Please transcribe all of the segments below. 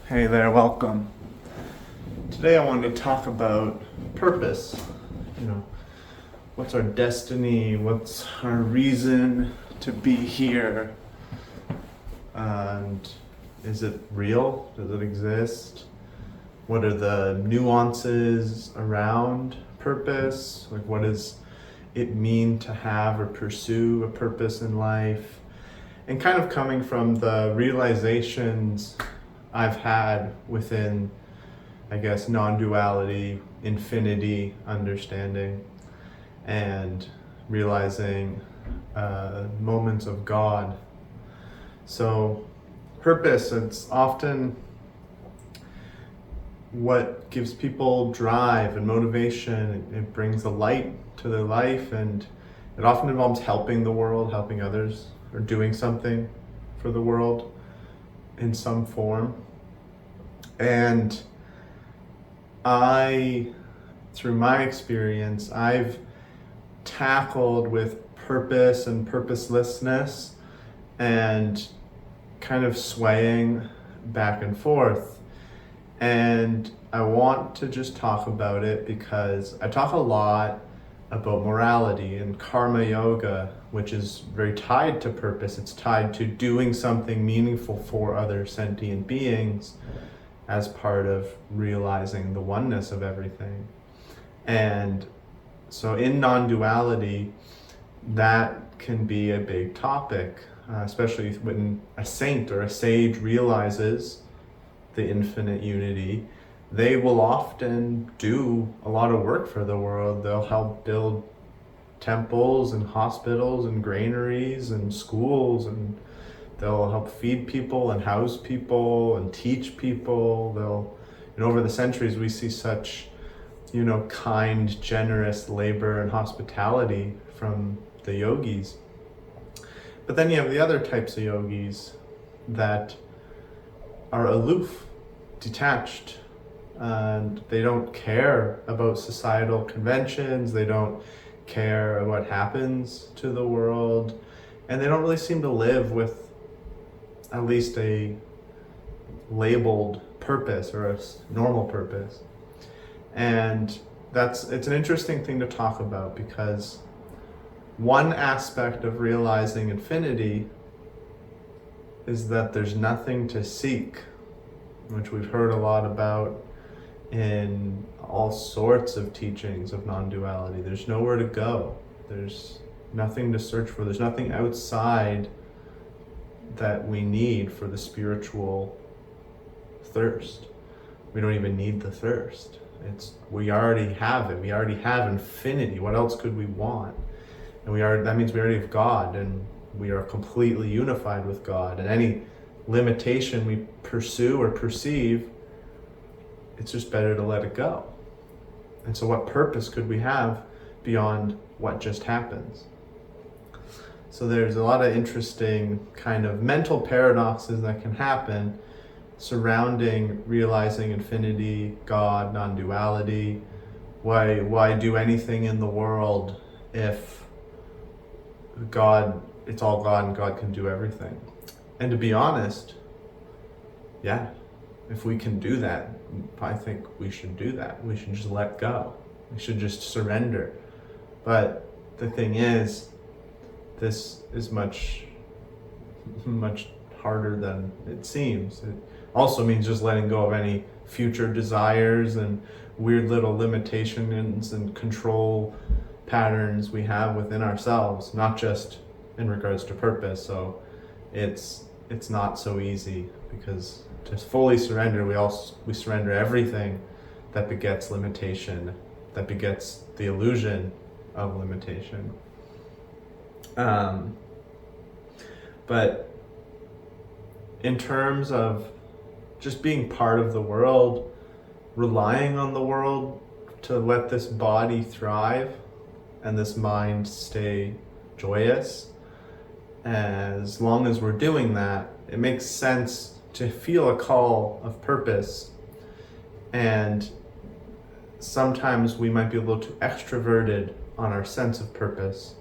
Hey there, welcome. Today I wanted to talk about purpose. What's our destiny? What's our reason to be here? And is it real? Does it exist? What are the nuances around purpose? Like, what does it mean to have or pursue a purpose in life? And kind of coming from the realizations I've had within, non-duality, infinity understanding, and realizing moments of God. So purpose, it's often what gives people drive and motivation. It brings a light to their life, and it often involves helping the world, helping others, or doing something for the world in some form. And through my experience, I've tackled with purpose and purposelessness and kind of swaying back and forth. And I want to just talk about it because I talk a lot about morality and karma yoga, which is very tied to purpose. It's tied to doing something meaningful for other sentient beings as part of realizing the oneness of everything. And so in non-duality, that can be a big topic, especially when a saint or a sage realizes the infinite unity. They will often do a lot of work for the world. They'll help build temples and hospitals and granaries and schools, and they'll help feed people and house people and teach people. Over the centuries, we see such, kind, generous labor and hospitality from the yogis. But then you have the other types of yogis that are aloof, detached, and they don't care about societal conventions. They don't care what happens to the world, and they don't really seem to live with at least a labeled purpose or a normal purpose. And it's an interesting thing to talk about, because one aspect of realizing infinity is that there's nothing to seek, which we've heard a lot about in all sorts of teachings of non-duality. There's nowhere to go. There's nothing to search for. There's nothing outside that we need for the spiritual thirst. We don't even need the thirst. We already have it. We already have infinity. What else could we want? And that means we already have God, and we are completely unified with God. And any limitation we pursue or perceive, it's just better to let it go. And so what purpose could we have beyond what just happens? So there's a lot of interesting kind of mental paradoxes that can happen surrounding realizing infinity, God, non-duality. Why do anything in the world if it's all God and God can do everything? And to be honest, yeah, if we can do that, I think we should do that. We should just let go. We should just surrender. But the thing is, this is much, much harder than it seems. It also means just letting go of any future desires and weird little limitations and control patterns we have within ourselves, not just in regards to purpose. So it's not so easy, because to fully surrender, we surrender everything that begets limitation, that begets the illusion of limitation. But in terms of just being part of the world, relying on the world to let this body thrive and this mind stay joyous, as long as we're doing that, it makes sense to feel a call of purpose. And sometimes we might be a little too extroverted on our sense of purpose,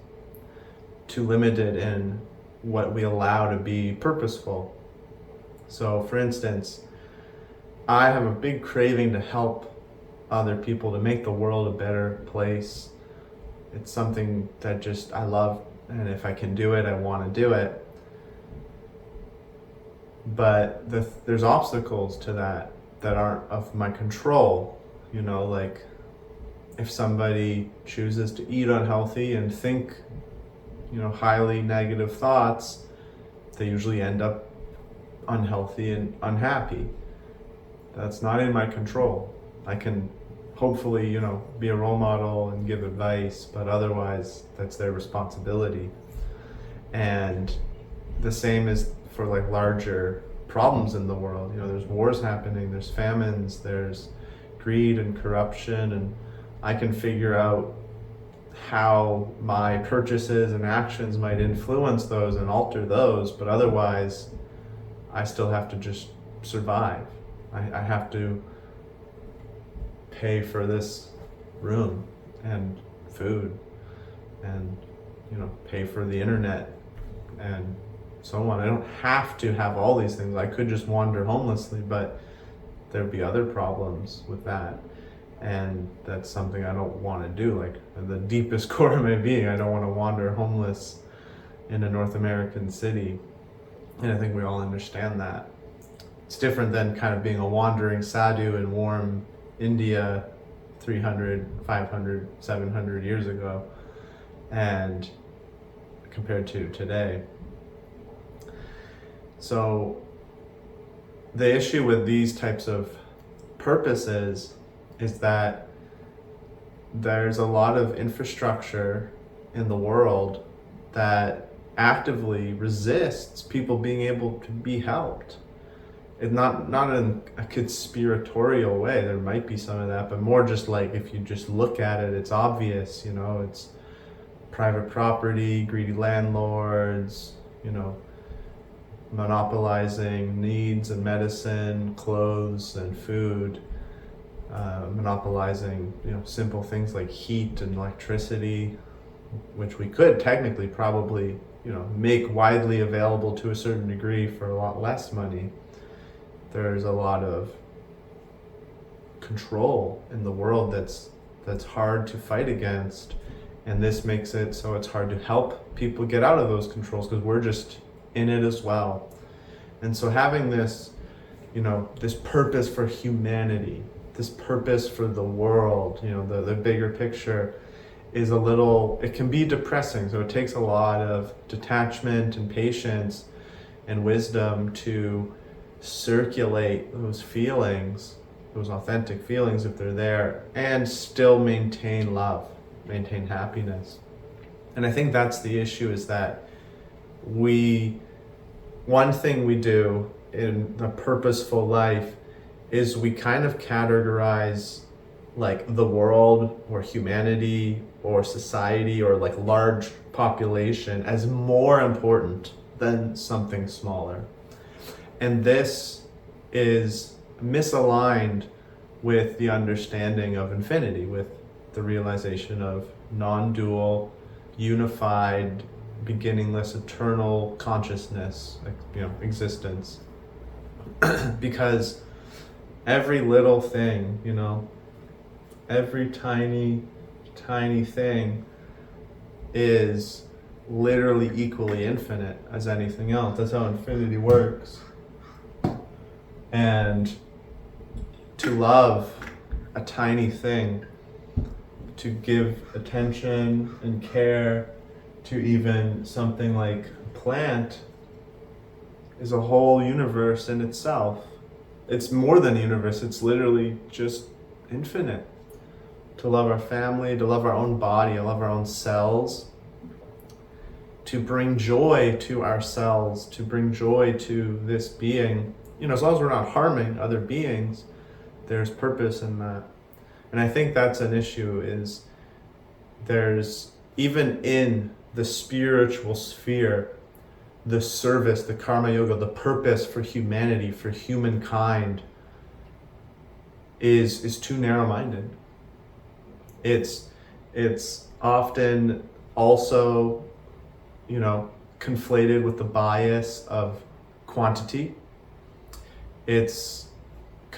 too limited in what we allow to be purposeful. So for instance, I have a big craving to help other people, to make the world a better place. It's something that just I love, and if I can do it, I want to do it. But there's obstacles to that aren't of my control. You know, like if somebody chooses to eat unhealthy and think, you know, highly negative thoughts, they usually end up unhealthy and unhappy. That's not in my control. I can hopefully, you know, be a role model and give advice, but otherwise that's their responsibility. And the same is for like larger problems in the world. You know, there's wars happening, there's famines, there's greed and corruption, and I can figure out how my purchases and actions might influence those and alter those, but otherwise I still have to just survive. I have to pay for this room and food and, you know, pay for the internet and so on. I don't have to have all these things. I could just wander homelessly, but there'd be other problems with that. And that's something I don't want to do. Like at the deepest core of my being, I don't want to wander homeless in a North American city. And I think we all understand that. It's different than kind of being a wandering sadhu in warm India 300, 500, 700 years ago, and compared to today. So the issue with these types of purposes is that there's a lot of infrastructure in the world that actively resists people being able to be helped. It's not in a conspiratorial way. There might be some of that, but more just like if you just look at it, it's obvious. You know, it's private property, greedy landlords, you know, monopolizing needs and medicine, clothes and food, monopolizing, you know, simple things like heat and electricity, which we could technically probably, you know, make widely available to a certain degree for a lot less money. There's a lot of control in the world that's hard to fight against, and this makes it so it's hard to help people get out of those controls because we're just in it as well. And so having this, you know, this purpose for humanity, this purpose for the world, you know, the bigger picture is it can be depressing. So it takes a lot of detachment and patience and wisdom to circulate those feelings, those authentic feelings if they're there, and still maintain love, maintain happiness. And I think that's the issue, is that one thing we do in a purposeful life is we kind of categorize like the world or humanity or society or like large population as more important than something smaller. And this is misaligned with the understanding of infinity, with the realization of non-dual, unified, beginningless, eternal consciousness, like, you know, existence. Because every little thing, you know, every tiny thing is literally equally infinite as anything else. That's how infinity works. And to love a tiny thing, to give attention and care to even something like a plant, is a whole universe in itself. It's more than a universe, it's literally just infinite. To love our family, to love our own body, to love our own cells, to bring joy to ourselves, to bring joy to this being. You know, as long as we're not harming other beings, there's purpose in that. And I think that's an issue, is there's, even in the spiritual sphere, the service, the karma yoga, the purpose for humanity, for humankind is too narrow-minded. It's often also, you know, conflated with the bias of quantity. It's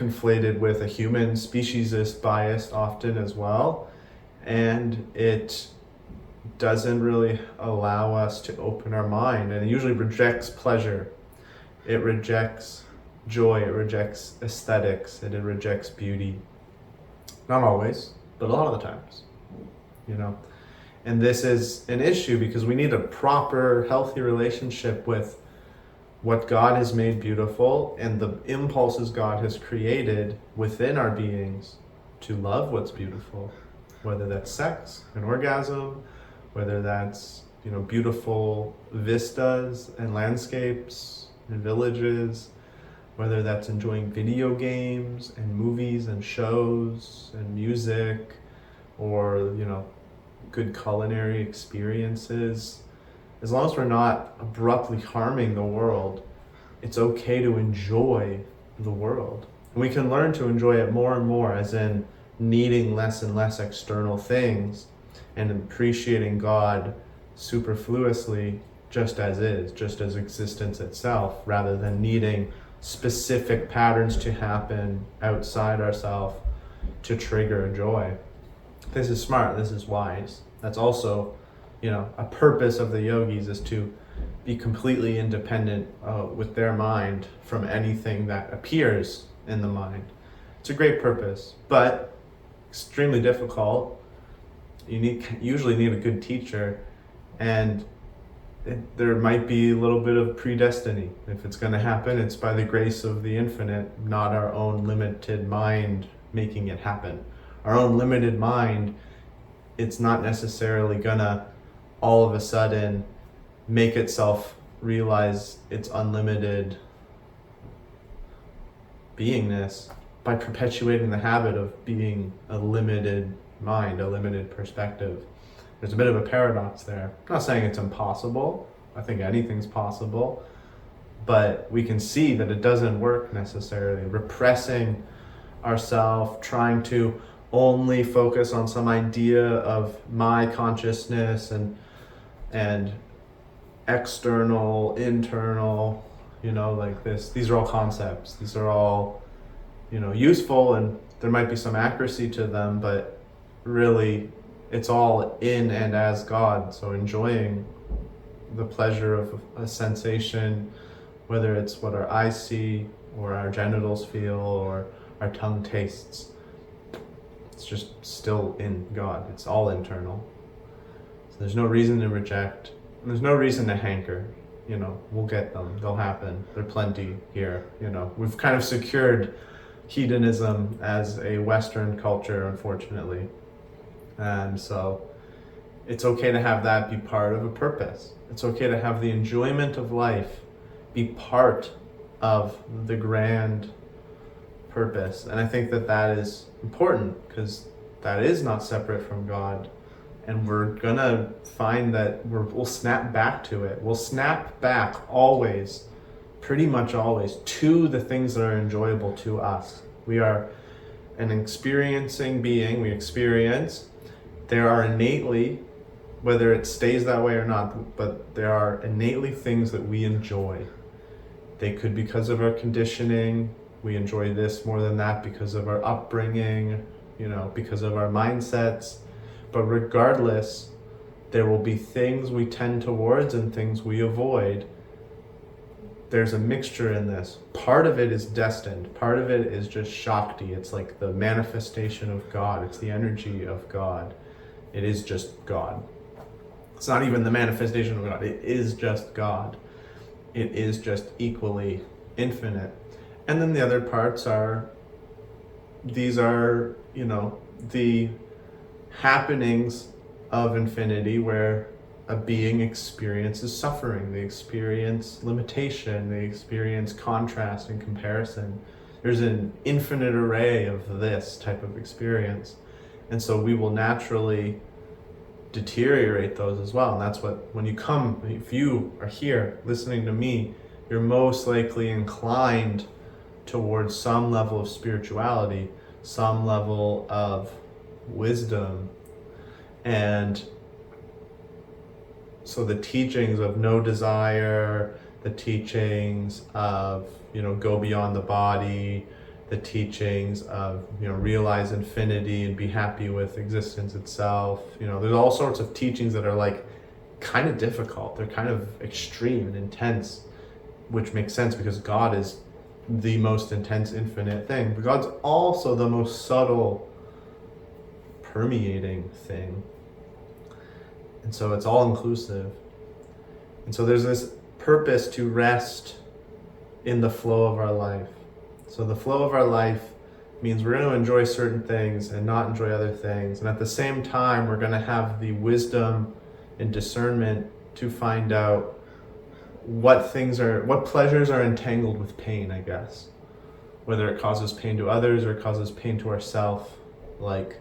conflated with a human speciesist bias often as well, and it doesn't really allow us to open our mind, and it usually rejects pleasure. It rejects joy, it rejects aesthetics, and it rejects beauty. Not always, but a lot of the times, you know. And this is an issue because we need a proper, healthy relationship with what God has made beautiful and the impulses God has created within our beings to love what's beautiful, whether that's sex and orgasm, whether that's, you know, beautiful vistas and landscapes and villages, whether that's enjoying video games and movies and shows and music, or, you know, good culinary experiences. As long as we're not abruptly harming the world, it's okay to enjoy the world. And we can learn to enjoy it more and more, as in needing less and less external things and appreciating God superfluously just as is, just as existence itself, rather than needing specific patterns to happen outside ourselves to trigger joy. This is smart, this is wise. That's also, you know, a purpose of the yogis is to be completely independent with their mind from anything that appears in the mind. It's a great purpose, but extremely difficult. You usually need a good teacher, and there might be a little bit of predestiny. If it's going to happen, it's by the grace of the infinite, not our own limited mind making it happen. Our own limited mind, it's not necessarily gonna all of a sudden make itself realize its unlimited beingness by perpetuating the habit of being a limited mind, a limited perspective. There's a bit of a paradox there. I'm not saying it's impossible. I think anything's possible, but we can see that it doesn't work necessarily. Repressing ourselves, trying to only focus on some idea of my consciousness and external, internal, you know, like this. These are all concepts. These are all, you know, useful, and there might be some accuracy to them, but really it's all in and as God. So enjoying the pleasure of a sensation, whether it's what our eyes see or our genitals feel or our tongue tastes, it's just still in God. It's all internal. So there's no reason to reject. There's no reason to hanker. You know, we'll get them. They'll happen. There are plenty here. You know, we've kind of secured hedonism as a Western culture, unfortunately. And so it's okay to have that be part of a purpose. It's okay to have the enjoyment of life be part of the grand purpose. And I think that that is important, because that is not separate from God. And we're gonna find that we'll snap back to it. We'll snap back always, pretty much always, to the things that are enjoyable to us. We are an experiencing being. We experience. There are innately, whether it stays that way or not, but there are innately things that we enjoy. They could be because of our conditioning. We enjoy this more than that because of our upbringing, you know, because of our mindsets. But regardless, there will be things we tend towards and things we avoid. There's a mixture in this. Part of it is destined. Part of it is just Shakti. It's like the manifestation of God. It's the energy of God. It is just God. It's not even the manifestation of God. It is just God. It is just equally infinite. And then the other parts are, these are, you know, the happenings of infinity where a being experiences suffering, they experience limitation, they experience contrast and comparison. There's an infinite array of this type of experience. And so we will naturally deteriorate those as well. And that's what, when you come, if you are here listening to me, you're most likely inclined towards some level of spirituality, some level of wisdom. And so the teachings of no desire, the teachings of, you know, go beyond the body, the teachings of, realize infinity and be happy with existence itself. There's all sorts of teachings that are like kind of difficult. They're kind of extreme and intense, which makes sense because God is the most intense, infinite thing. But God's also the most subtle, permeating thing. And so it's all inclusive. And so there's this purpose to rest in the flow of our life. So the flow of our life means we're going to enjoy certain things and not enjoy other things. And at the same time, we're going to have the wisdom and discernment to find out what pleasures are entangled with pain, I guess. Whether it causes pain to others or causes pain to ourselves, like,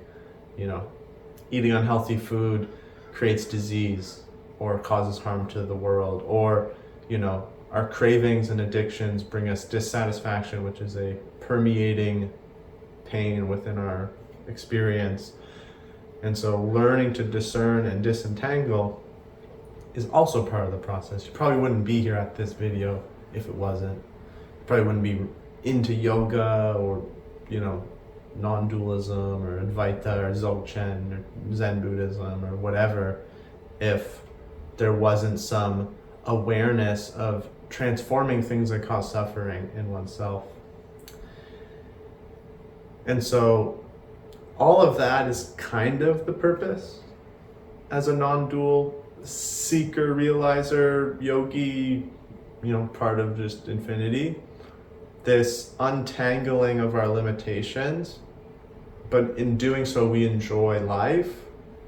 eating unhealthy food creates disease or causes harm to the world, or, our cravings and addictions bring us dissatisfaction, which is a permeating pain within our experience. And so learning to discern and disentangle is also part of the process. You probably wouldn't be here at this video if it wasn't. You probably wouldn't be into yoga or, non-dualism or Advaita or Dzogchen or Zen Buddhism or whatever if there wasn't some awareness of transforming things that cause suffering in oneself. And so all of that is kind of the purpose as a non-dual seeker, realizer, yogi, part of just infinity. This untangling of our limitations, but in doing so we enjoy life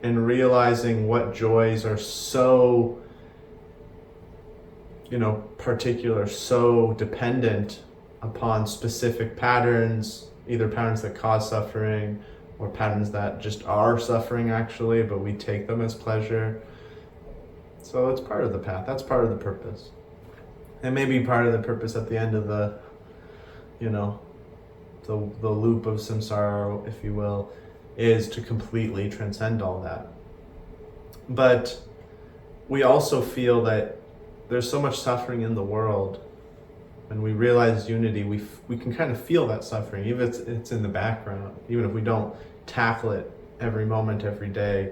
and realizing what joys are so particular, so dependent upon specific patterns, either patterns that cause suffering or patterns that just are suffering actually, but we take them as pleasure. So it's part of the path. That's part of the purpose. And maybe part of the purpose at the end of the loop of samsara, if you will, is to completely transcend all that. But we also feel that there's so much suffering in the world. When we realize unity, we can kind of feel that suffering, even if it's in the background, even if we don't tackle it every moment, every day.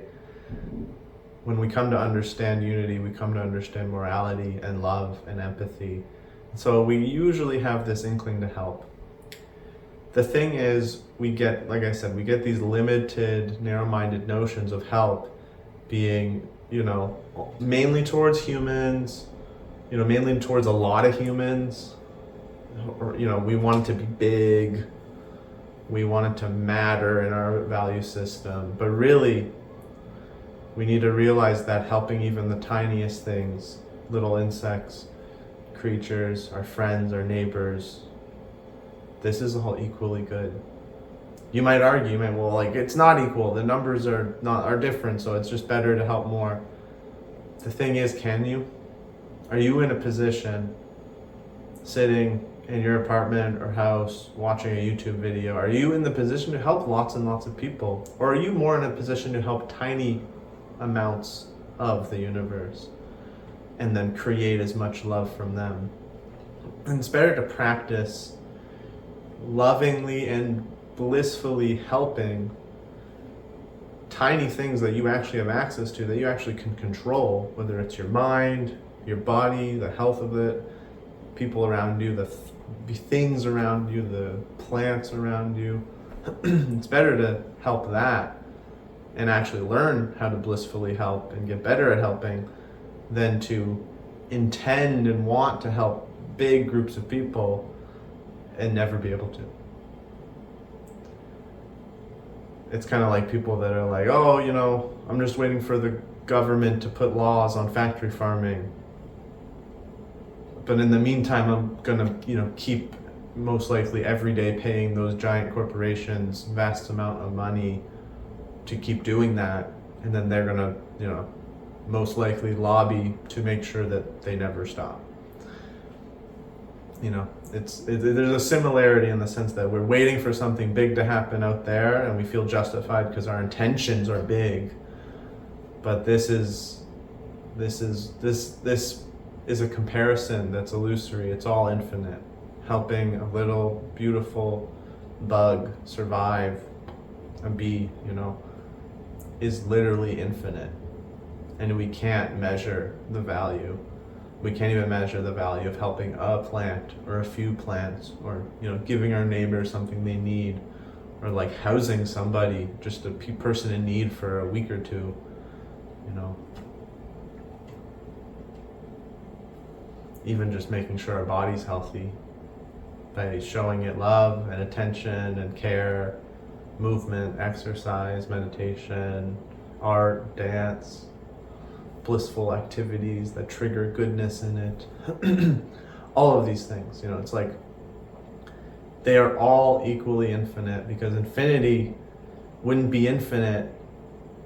When we come to understand unity, we come to understand morality and love and empathy. So we usually have this inkling to help. The thing is, we get these limited, narrow-minded notions of help being, mainly towards humans, mainly towards a lot of humans, or, we want it to be big, we want it to matter in our value system, but really, we need to realize that helping even the tiniest things, little insects, creatures, our friends, our neighbors, this is all equally good. You might argue, it's not equal, the numbers are different, so it's just better to help more. The thing is, can you? Are you in a position, sitting in your apartment or house, watching a YouTube video, are you in the position to help lots and lots of people? Or are you more in a position to help tiny amounts of the universe and then create as much love from them? And it's better to practice lovingly and blissfully helping tiny things that you actually have access to, that you actually can control, whether it's your mind, your body, the health of it, people around you, the things around you, the plants around you. It's better to help that and actually learn how to blissfully help and get better at helping than to intend and want to help big groups of people and never be able to. It's kind of like people that are like, I'm just waiting for the government to put laws on factory farming. But in the meantime, I'm gonna, keep most likely every day paying those giant corporations vast amount of money to keep doing that. And then they're gonna, most likely lobby to make sure that they never stop. There's a similarity in the sense that we're waiting for something big to happen out there and we feel justified because our intentions are big. But this is a comparison that's illusory. It's all infinite. Helping a little beautiful bug survive, a bee, is literally infinite. And we can't measure the value. We can't even measure the value of helping a plant or a few plants, or giving our neighbor something they need, or like housing somebody, just a person in need for a week or two. Even just making sure our body's healthy by showing it love and attention and care, movement, exercise, meditation, art, dance, blissful activities that trigger goodness in it. All of these things, it's like they are all equally infinite, because infinity wouldn't be infinite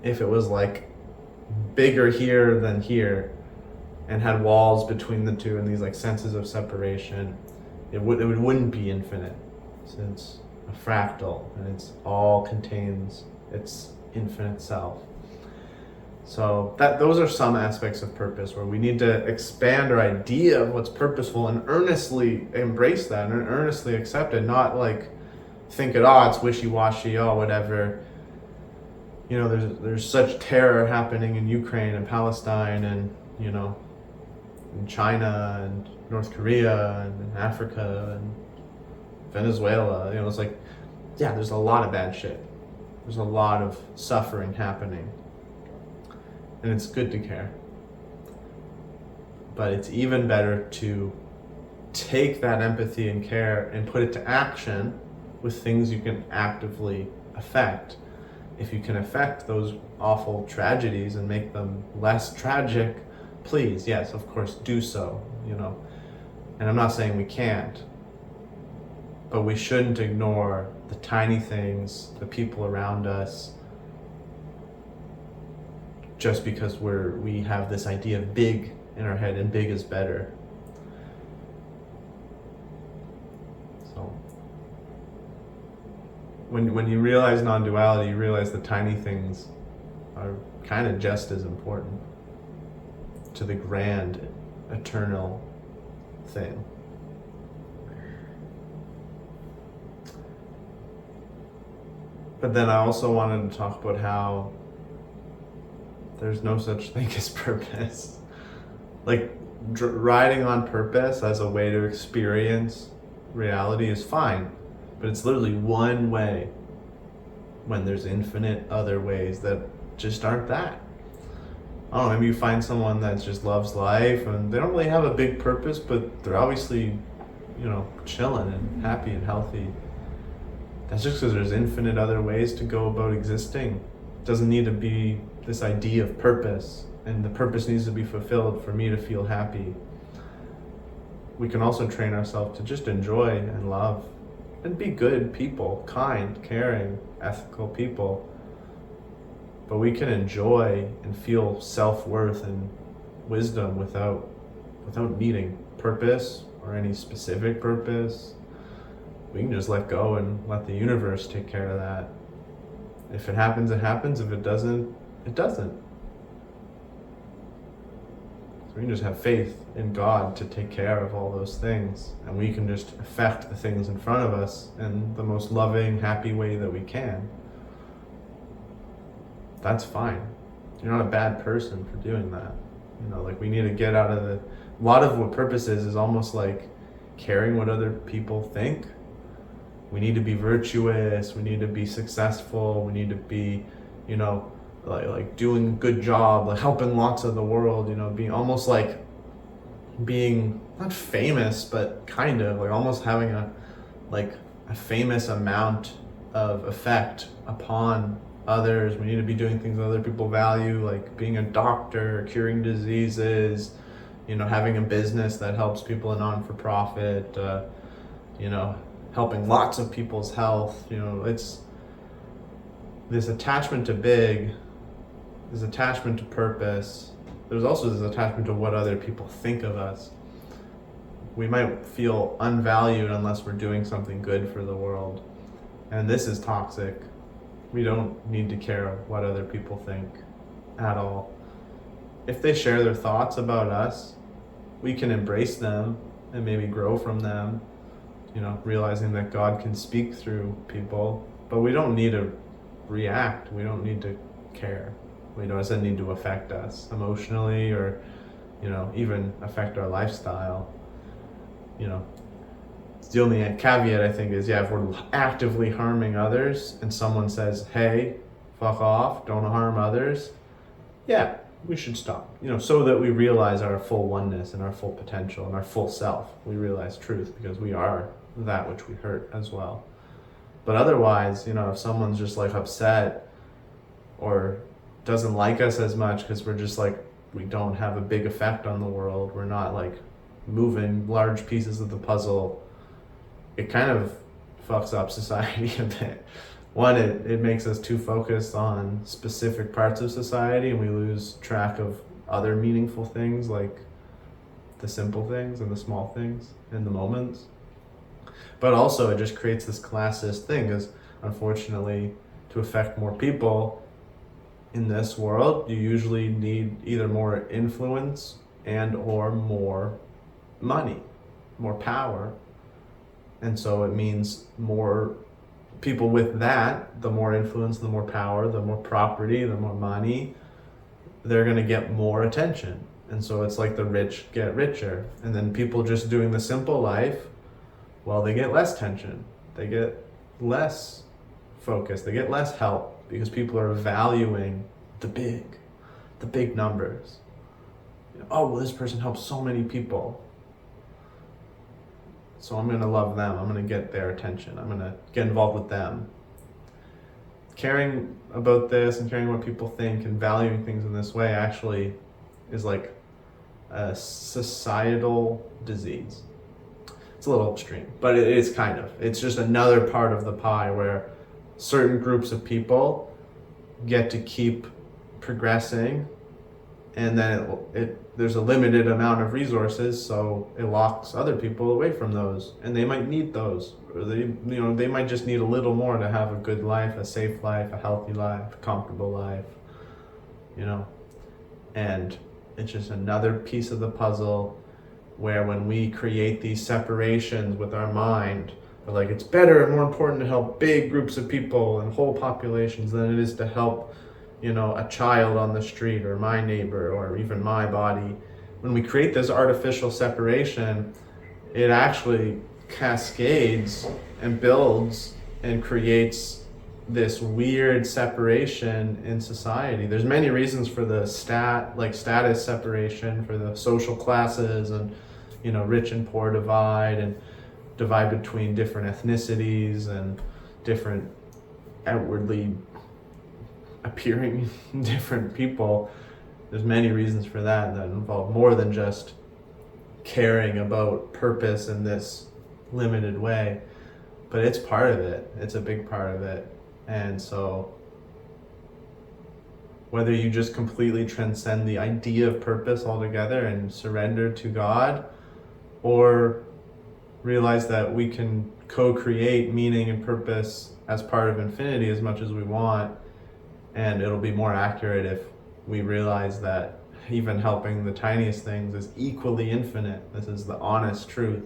if it was like bigger here than here and had walls between the two and these like senses of separation. It wouldn't be infinite, since a fractal, and it's all contains its infinite self. So those are some aspects of purpose where we need to expand our idea of what's purposeful and earnestly embrace that and earnestly accept it, not like think it, it's wishy-washy, whatever. There's such terror happening in Ukraine and Palestine and, in China and North Korea and in Africa and Venezuela. It's like, there's a lot of bad shit. There's a lot of suffering happening. And it's good to care. But it's even better to take that empathy and care and put it to action with things you can actively affect. If you can affect those awful tragedies and make them less tragic, please, yes, of course, do so, And I'm not saying we can't, but we shouldn't ignore the tiny things, the people around us, just because we have this idea of big in our head, and big is better. So when you realize non-duality, you realize the tiny things are kind of just as important to the grand, eternal thing. But then I also wanted to talk about how there's no such thing as purpose. Like riding on purpose as a way to experience reality is fine, but it's literally one way when there's infinite other ways that just aren't that. I don't know, maybe you find someone that just loves life and they don't really have a big purpose, but they're obviously, chilling and happy and healthy. That's just because there's infinite other ways to go about existing. It doesn't need to be this idea of purpose, and the purpose needs to be fulfilled for me to feel happy. We can also train ourselves to just enjoy and love and be good people, kind, caring, ethical people. But we can enjoy and feel self-worth and wisdom without needing purpose or any specific purpose. We can just let go and let the universe take care of that. If it happens, it happens. If it doesn't, it doesn't. So we can just have faith in God to take care of all those things, and we can just affect the things in front of us in the most loving, happy way that we can. That's fine. You're not a bad person for doing that. We need to get out of a lot of what purpose is almost like caring what other people think. We need to be virtuous, we need to be successful, we need to be, like doing a good job, like helping lots of the world, being almost like being not famous, but kind of like almost having a famous amount of effect upon others. We need to be doing things that other people value, like being a doctor, curing diseases, having a business that helps people, a non-for-profit, helping lots of people's health. It's this attachment to big, this attachment to purpose. There's also this attachment to what other people think of us. We might feel unvalued unless we're doing something good for the world. And this is toxic. We don't need to care what other people think at all. If they share their thoughts about us, we can embrace them and maybe grow from them. realizing that God can speak through people, but we don't need to react. We don't need to care. It doesn't need to affect us emotionally or, even affect our lifestyle. The only caveat I think is, if we're actively harming others and someone says, hey, fuck off, don't harm others, we should stop, so that we realize our full oneness and our full potential and our full self. We realize truth because we are that which we hurt as well. But otherwise, if someone's just like upset or doesn't like us as much because we're just like, we don't have a big effect on the world, we're not like moving large pieces of the puzzle, it kind of fucks up society a bit. One, it makes us too focused on specific parts of society and we lose track of other meaningful things, like the simple things and the small things in the moments. But also it just creates this classist thing, because unfortunately, to affect more people in this world, you usually need either more influence and or more money, more power. And so it means more people with that, the more influence, the more power, the more property, the more money, they're going to get more attention. And so it's like the rich get richer. And then people just doing the simple life, they get less tension. They get less focus. They get less help because people are valuing the big numbers. This person helps so many people, so I'm going to love them. I'm going to get their attention. I'm going to get involved with them. Caring about this and caring what people think and valuing things in this way actually is like a societal disease. It's a little extreme, but it is kind of. It's just another part of the pie where certain groups of people get to keep progressing, and then there's a limited amount of resources, so it locks other people away from those, and they might need those, or they might just need a little more to have a good life, a safe life, a healthy life, a comfortable life, and it's just another piece of the puzzle where when we create these separations with our mind, we're like, it's better and more important to help big groups of people and whole populations than it is to help a child on the street or my neighbor or even my body. When we create this artificial separation, it actually cascades and builds and creates this weird separation in society. There's many reasons for the status separation, for the social classes and rich and poor divide, and divide between different ethnicities and different outwardly appearing different people. There's many reasons for that involve more than just caring about purpose in this limited way, but it's part of it. It's a big part of it. And so whether you just completely transcend the idea of purpose altogether and surrender to God, or realize that we can co-create meaning and purpose as part of infinity as much as we want, and it'll be more accurate if we realize that even helping the tiniest things is equally infinite. This is the honest truth.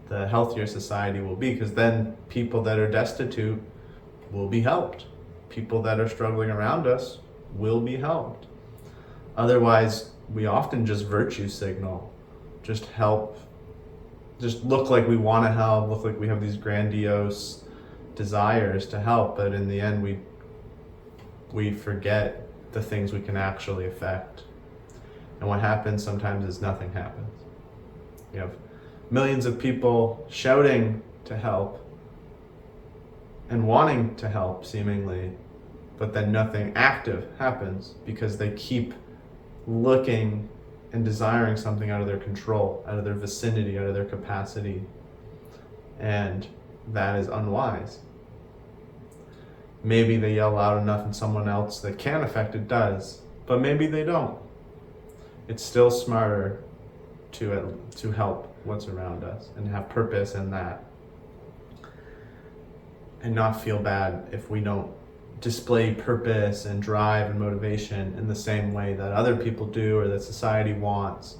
The healthier society will be, because then people that are destitute will be helped. People that are struggling around us will be helped. Otherwise, we often just virtue signal, just help, just look like we want to help, look like we have these grandiose desires to help, but in the end we forget the things we can actually affect. And what happens sometimes is nothing happens. You have millions of people shouting to help and wanting to help seemingly, but then nothing active happens because they keep looking and desiring something out of their control, out of their vicinity, out of their capacity. And that is unwise. Maybe they yell loud enough and someone else that can affect it does, but maybe they don't. It's still smarter to help what's around us and have purpose in that, and not feel bad if we don't display purpose and drive and motivation in the same way that other people do or that society wants.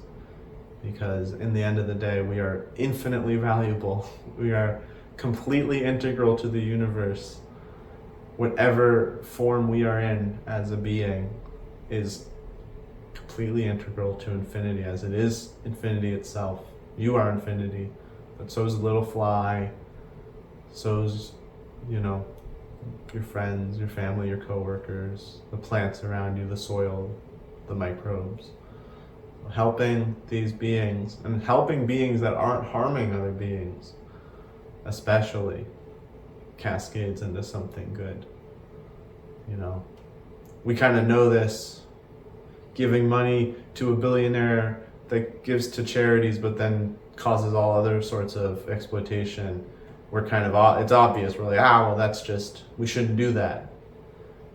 because in the end of the day, we are infinitely valuable. We are completely integral to the universe. Whatever form we are in as a being is completely integral to infinity, as it is infinity itself. You are infinity, but so is the little fly, so is, your friends, your family, your coworkers, the plants around you, the soil, the microbes. Helping these beings, and helping beings that aren't harming other beings, especially, cascades into something good. We kind of know this. Giving money to a billionaire that gives to charities but then causes all other sorts of exploitation, we're kind of, it's obvious, we're like, well, that's just, we shouldn't do that.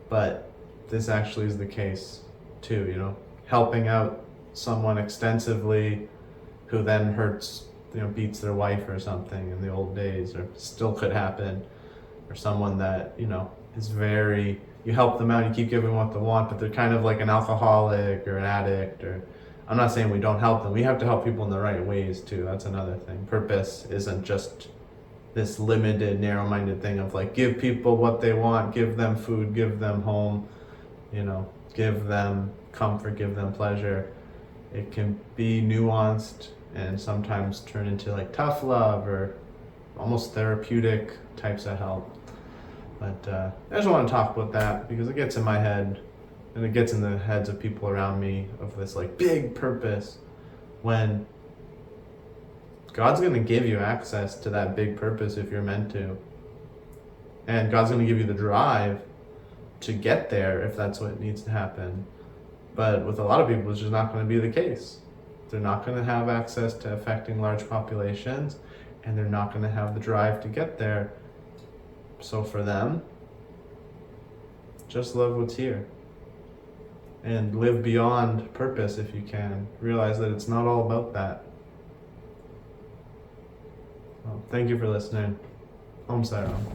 But this actually is the case too, helping out someone extensively who then hurts, beats their wife or something in the old days, or still could happen, or someone that, is very, you help them out, you keep giving what they want, but they're kind of like an alcoholic or an addict, or I'm not saying we don't help them. We have to help people in the right ways too. That's another thing. Purpose isn't just this limited, narrow-minded thing of like, give people what they want, give them food, give them home, give them comfort, give them pleasure. It can be nuanced and sometimes turn into like tough love or almost therapeutic types of help. But I just want to talk about that because it gets in my head and it gets in the heads of people around me of this like big purpose, when God's going to give you access to that big purpose if you're meant to. And God's going to give you the drive to get there if that's what needs to happen. But with a lot of people, it's just not going to be the case. They're not going to have access to affecting large populations, and they're not going to have the drive to get there. So for them, just love what's here. And live beyond purpose if you can. Realize that it's not all about that. Well, thank you for listening. Om Sai Ram.